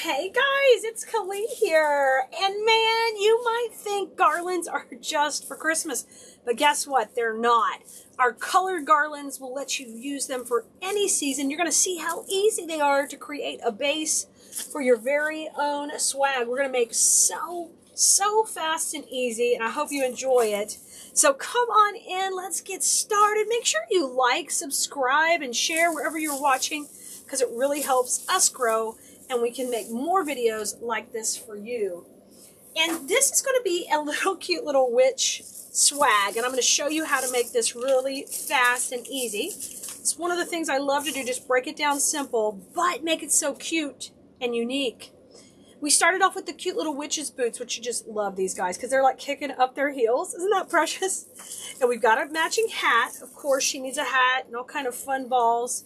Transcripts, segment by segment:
Hey guys, it's Keleas here, and man, you might think garlands are just for Christmas, but guess what? They're not. Our colored garlands will let you use them for any season. You're going to see how easy they are to create a base for your very own swag. We're going to make so fast and easy, and I hope you enjoy it. So come on in, let's get started. Make sure you like, subscribe, and share wherever you're watching, because it really helps us grow and we can make more videos like this for you. And this is going to be a little cute little witch swag, and I'm going to show you how to make this really fast and easy. It's one of the things I love to do, just break it down simple, but make it so cute and unique. We started off with the cute little witch's boots, which you just love these guys because they're like kicking up their heels. Isn't that precious? And we've got a matching hat. Of course, she needs a hat and all kind of fun balls.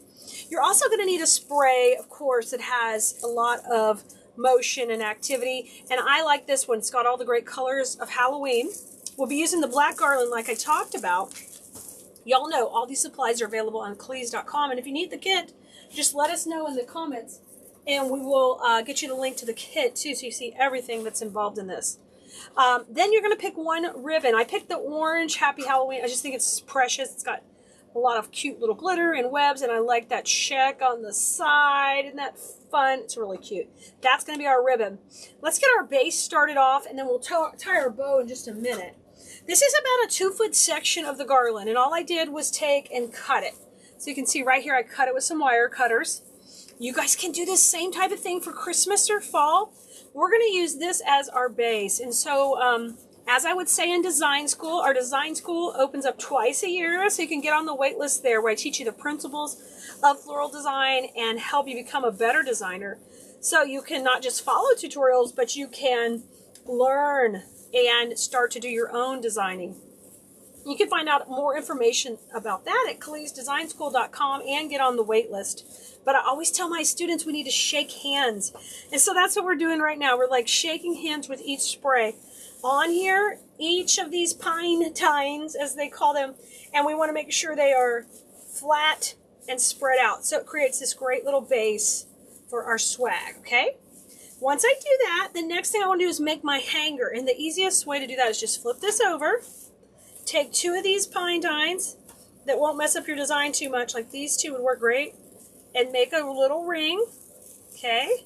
You're also going to need a spray, of course, that has a lot of motion and activity. And I like this one. It's got all the great colors of Halloween. We'll be using the black garland like I talked about. Y'all know all these supplies are available on Keleas.com. And if you need the kit, just let us know in the comments. And we will get you the link to the kit, too, so you see everything that's involved in this. Then you're going to pick one ribbon. I picked the orange Happy Halloween. I just think it's precious. It's got a lot of cute little glitter and webs, and I like that check on the side. Isn't that fun? It's really cute. That's going to be our ribbon. Let's get our base started off, and then we'll tie our bow in just a minute. This is about a 2-foot section of the garland, and all I did was take and cut it. So you can see right here, I cut it with some wire cutters. You guys can do this same type of thing for Christmas or fall. We're going to use this as our base. And so, as I would say in design school, our design school opens up twice a year, so you can get on the wait list there where I teach you the principles of floral design and help you become a better designer. So you can not just follow tutorials, but you can learn and start to do your own designing. You can find out more information about that at KeleasDesignSchool.com and get on the wait list. But I always tell my students we need to shake hands. And so that's what we're doing right now. We're like shaking hands with each spray. On here, each of these pine tines, as they call them, and we want to make sure they are flat and spread out. So it creates this great little base for our swag, okay? Once I do that, the next thing I want to do is make my hanger. And the easiest way to do that is just flip this over. Take 2 of these pine tines that won't mess up your design too much, like these 2 would work great, and make a little ring, okay?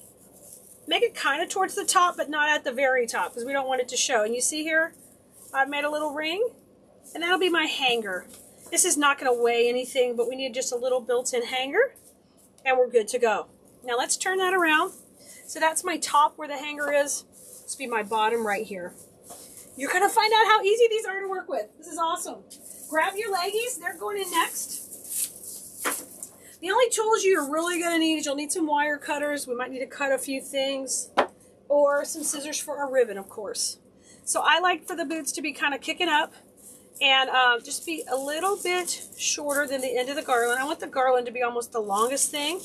Make it kind of towards the top, but not at the very top, because we don't want it to show. And you see here, I've made a little ring, and that'll be my hanger. This is not going to weigh anything, but we need just a little built-in hanger, and we're good to go. Now let's turn that around. So that's my top where the hanger is. This will be my bottom right here. You're going to find out how easy these are to work with. This is awesome. Grab your leggies. They're going in next. The only tools you're really going to need is you'll need some wire cutters. We might need to cut a few things. Or some scissors for our ribbon, of course. So I like for the boots to be kind of kicking up. And just be a little bit shorter than the end of the garland. I want the garland to be almost the longest thing.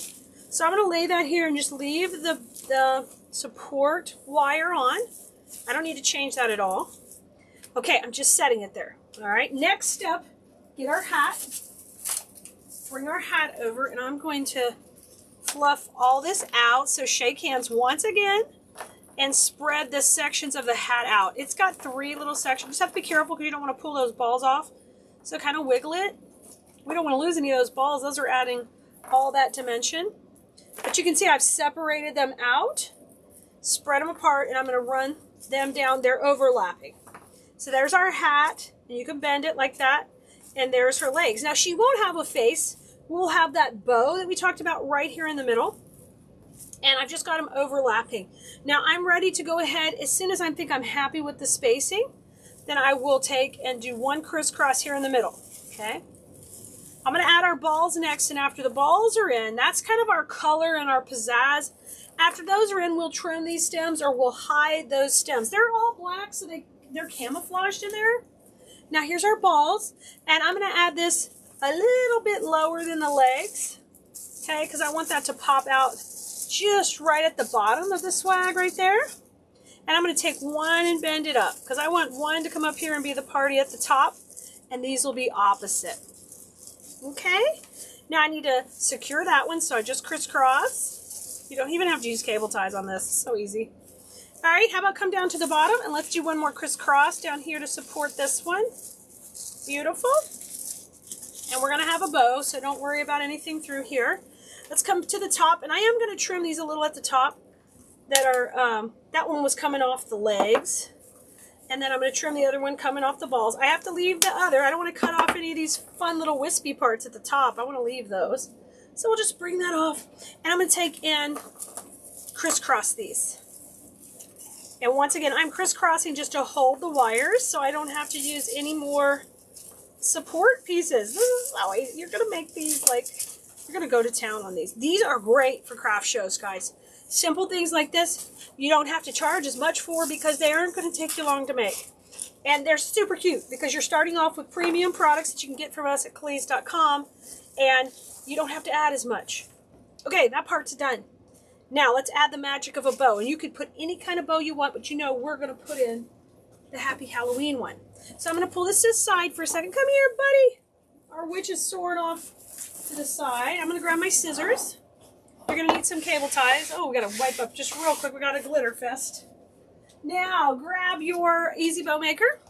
So I'm going to lay that here and just leave the support wire on. I don't need to change that at all. Okay, I'm just setting it there. All right, next step, get our hat. Bring our hat over, and I'm going to fluff all this out. So shake hands once again and spread the sections of the hat out. It's got 3 little sections. Just have to be careful because you don't want to pull those balls off. So kind of wiggle it. We don't want to lose any of those balls. Those are adding all that dimension. But you can see I've separated them out, spread them apart, and I'm going to run them down. They're overlapping. So there's our hat, and you can bend it like that, and there's her legs. Now she won't have a face. We'll have that bow that we talked about right here in the middle, and I've just got them overlapping. Now I'm ready to go ahead. As soon as I think I'm happy with the spacing, then I will take and do 1 crisscross here in the middle, okay? I'm going to add our balls next, and after the balls are in, that's kind of our color and our pizzazz. After those are in, we'll trim these stems, or we'll hide those stems. They're all black, so they're camouflaged in there. Now here's our balls, and I'm going to add this a little bit lower than the legs, okay, because I want that to pop out just right at the bottom of the swag right there. And I'm going to take 1 and bend it up, because I want 1 to come up here and be the party at the top, and these will be opposite. Okay, now I need to secure that one, so I just crisscross. You don't even have to use cable ties on this. It's so easy. All right, how about come down to the bottom and let's do one more crisscross down here to support this one. Beautiful. And we're going to have a bow, so don't worry about anything through here. Let's come to the top, and I am going to trim these a little at the top that are, that one was coming off the legs. And then I'm going to trim the other one coming off the balls. I have to leave the other. I don't want to cut off any of these fun little wispy parts at the top. I want to leave those. So we'll just bring that off. And I'm going to take and crisscross these. And once again, I'm crisscrossing just to hold the wires so I don't have to use any more support pieces. This is how you're going to make these, like, you're going to go to town on these. These are great for craft shows, guys. Simple things like this, you don't have to charge as much for because they aren't going to take you long to make. And they're super cute because you're starting off with premium products that you can get from us at Keleas.com, and you don't have to add as much. Okay, that part's done. Now let's add the magic of a bow. And you could put any kind of bow you want, but you know we're going to put in the Happy Halloween one. So I'm going to pull this to the side for a second. Come here, buddy. Our witch is soaring off to the side. I'm going to grab my scissors. You're going to need some cable ties. Oh, we got to wipe up just real quick. We got a glitter fest. Now, grab your Easy Bow Maker.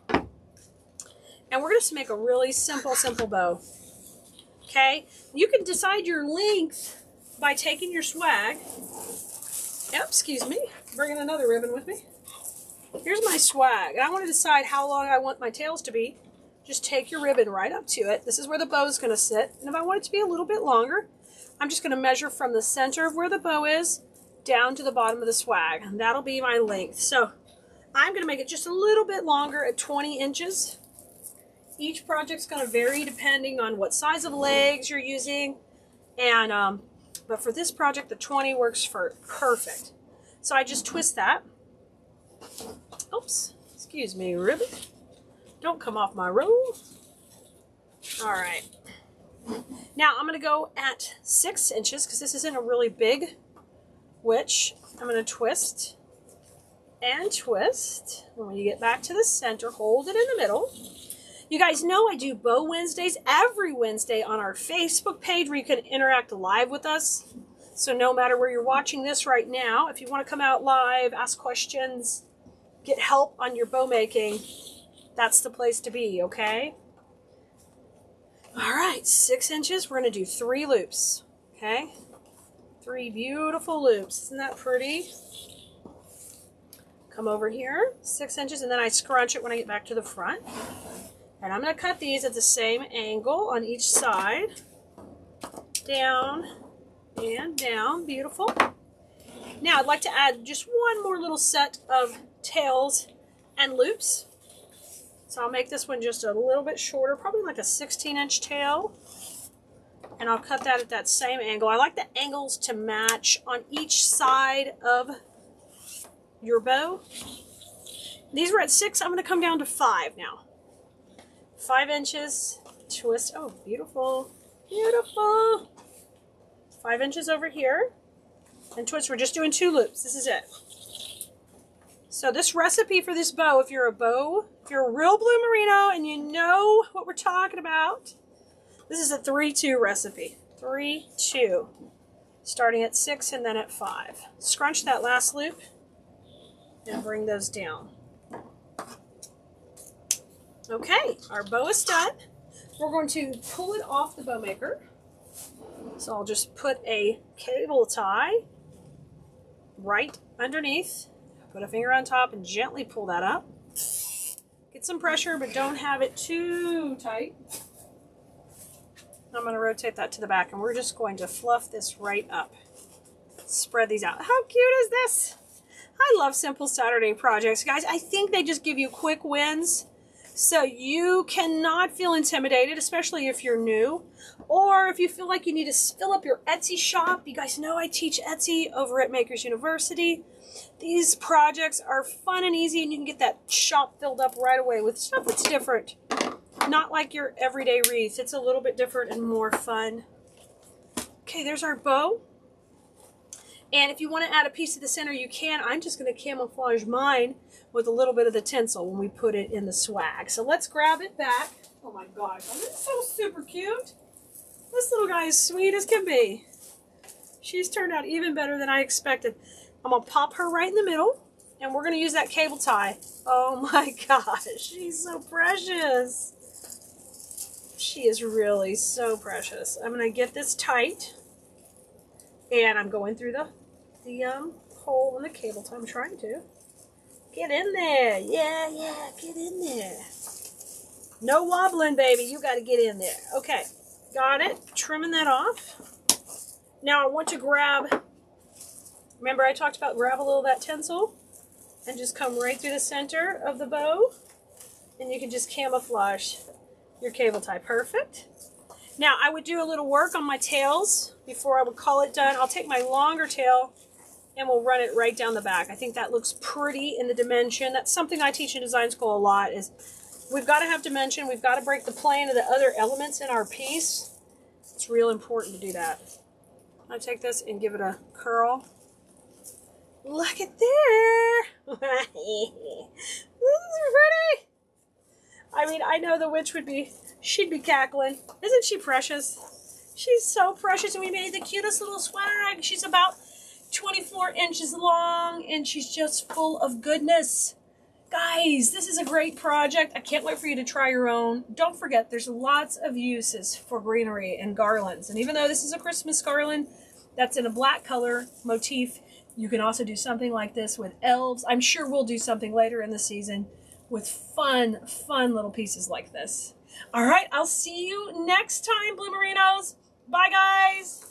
And we're going to make a really simple bow. Okay? You can decide your length by taking your swag. Yep, excuse me. Bringing another ribbon with me. Here's my swag. And I want to decide how long I want my tails to be. Just take your ribbon right up to it. This is where the bow is going to sit. And if I want it to be a little bit longer, I'm just going to measure from the center of where the bow is down to the bottom of the swag. And that'll be my length. So I'm going to make it just a little bit longer at 20 inches. Each project's going to vary depending on what size of legs you're using. And but for this project, the 20 works for perfect. So I just twist that. Oops, excuse me, ribbon. Don't come off my roll. All right. Now I'm going to go at 6 inches because this isn't a really big witch. I'm going to twist and twist. And when you get back to the center, hold it in the middle. You guys know I do Bow Wednesdays every Wednesday on our Facebook page where you can interact live with us. So no matter where you're watching this right now, if you want to come out live, ask questions, get help on your bow making, that's the place to be, okay? All right, 6 inches. We're going to do 3 loops, okay? 3 beautiful loops. Isn't that pretty? Come over here, 6 inches, and then I scrunch it when I get back to the front. And I'm going to cut these at the same angle on each side. Down and down. Beautiful. Now I'd like to add just one more little set of tails and loops. So I'll make this one just a little bit shorter, probably like a 16-inch tail. And I'll cut that at that same angle. I like the angles to match on each side of your bow. These were at 6. I'm going to come down to 5 now. 5 inches, twist. Oh, beautiful. Beautiful. 5 inches over here. And twist. We're just doing 2 loops. This is it. So this recipe for this bow, if you're a real blue merino and you know what we're talking about, this is a 3-2 recipe. 3-2. Starting at 6 and then at 5. Scrunch that last loop and bring those down. Okay, our bow is done. We're going to pull it off the bow maker. So I'll just put a cable tie right underneath. Put a finger on top and gently pull that up. Get some pressure, but don't have it too tight. I'm going to rotate that to the back, and we're just going to fluff this right up. Spread these out. How cute is this? I love Simple Saturday projects, guys. I think they just give you quick wins, so you cannot feel intimidated, especially if you're new, or if you feel like you need to fill up your Etsy shop. You guys know I teach Etsy over at Makers University. These projects are fun and easy, and you can get that shop filled up right away with stuff that's different. Not like your everyday wreath. It's a little bit different and more fun. Okay, there's our bow. And if you want to add a piece to the center, you can. I'm just going to camouflage mine with a little bit of the tinsel when we put it in the swag. So let's grab it back. Oh my gosh, this is so super cute. This little guy is sweet as can be. She's turned out even better than I expected. I'm going to pop her right in the middle, and we're going to use that cable tie. Oh my gosh, she's so precious. She is really so precious. I'm going to get this tight, and I'm going through the hole in the cable tie. I'm trying to. Get in there. Yeah, get in there. No wobbling, baby. You got to get in there. Okay, got it. Trimming that off. Now I want to grab, remember I talked about grab a little of that tinsel and just come right through the center of the bow, and you can just camouflage your cable tie. Perfect. Now I would do a little work on my tails before I would call it done. I'll take my longer tail and we'll run it right down the back. I think that looks pretty in the dimension. That's something I teach in design school a lot, is we've got to have dimension. We've got to break the plane of the other elements in our piece. It's real important to do that. I take this and give it a curl. Look at there. This is pretty. I mean, I know the witch she'd be cackling. Isn't she precious? She's so precious, and we made the cutest little swag. She's about 24 inches long, and she's just full of goodness. Guys, this is a great project. I can't wait for you to try your own. Don't forget, there's lots of uses for greenery and garlands. And even though this is a Christmas garland that's in a black color motif, you can also do something like this with elves. I'm sure we'll do something later in the season with fun little pieces like this. All right, I'll see you next time, Bloomerinos. Bye, guys.